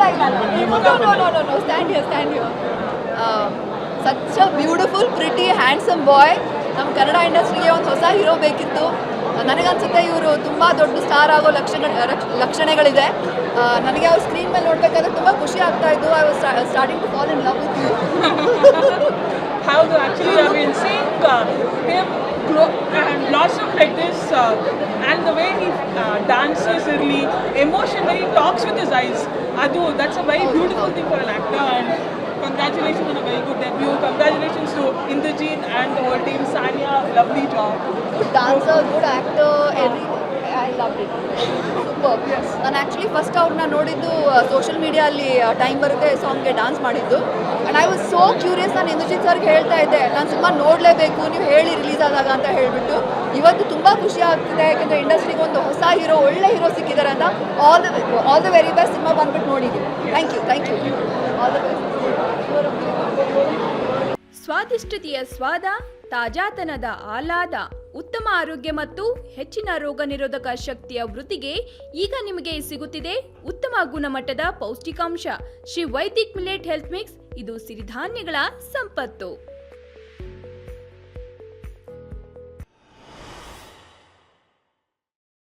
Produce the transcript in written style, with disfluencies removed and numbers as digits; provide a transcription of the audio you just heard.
No. Stand here. Such a beautiful, pretty, handsome boy. ನಮ್ಮ ಕನ್ನಡ ಇಂಡಸ್ಟ್ರಿಗೆ ಒಂದು ಹೊಸ ಹೀರೋ ಬೇಕಿತ್ತು. ನನಗನ್ಸುತ್ತೆ ಇವರು ತುಂಬ ದೊಡ್ಡ ಸ್ಟಾರ್ ಆಗೋ ಲಕ್ಷಣಗಳಿದೆ. ನನಗೆ ಅವ್ರ ಸ್ಕ್ರೀನ್ ಮೇಲೆ ನೋಡಬೇಕಾದ್ರೆ ತುಂಬ ಖುಷಿ ಆಗ್ತಾ ಇದ್ದು. I was starting to fall in love with you. How to actually, I mean, seeing him grow and blossom like this, and the way he dances, really emotion, when he talks with his eyes, that's a very beautiful thing for an actor. And congratulations on a very good debut. Congratulations to Indrajit and the whole team. Sanya, lovely job. Good dancer, good actor, everything. I loved it. Superb. Yes. ನಾನು actually first ಅವ್ರನ್ನ ನೋಡಿದ್ದು social ಮೀಡಿಯಲ್ಲಿ time ಬರುತ್ತೆ ಸಾಂಗ್ಗೆ dance ಮಾಡಿದ್ದು. And I was so curious. ನಾನು ಇಂದ್ರಜಿತ್ ಸರ್ಗೆ ಹೇಳ್ತಾ ಇದ್ದೆ, ನಾನು ಸುಮ್ಮ ನೋಡಲೇಬೇಕು, ನೀವು ಹೇಳಿ ರಿಲೀಸ್ ಆದಾಗ ಅಂತ ಹೇಳಿಬಿಟ್ಟು. ಇವತ್ತು ತುಂಬ ಖುಷಿ ಆಗ್ತಿದೆ, ಯಾಕೆಂದರೆ ಇಂಡಸ್ಟ್ರಿಗೆ ಒಂದು ಹೊಸ ಹೀರೋ, ಒಳ್ಳೆ ಹೀರೋ ಸಿಕ್ಕಿದ್ದಾರೆ ಅಂತ. All the very best. Cinema ಬಂದ್ಬಿಟ್ಟು ನೋಡಿದ್ದೀನಿ. Thank you. All the best. ಸ್ವಾದಿಷ್ಟತೆಯ ಸ್ವಾದ, ತಾಜಾತನದ ಆಹ್ಲಾದ, ಉತ್ತಮ ಆರೋಗ್ಯ ಮತ್ತು ಹೆಚ್ಚಿನ ರೋಗ ನಿರೋಧಕ ಶಕ್ತಿಯ ವೃದ್ಧಿಗೆ ಈಗ ನಿಮಗೆ ಸಿಗುತ್ತಿದೆ ಉತ್ತಮ ಗುಣಮಟ್ಟದ ಪೌಷ್ಟಿಕಾಂಶ. Shri Vaidik millet health mix. ಇದು ಸಿರಿಧಾನ್ಯಗಳ ಸಂಪತ್ತು.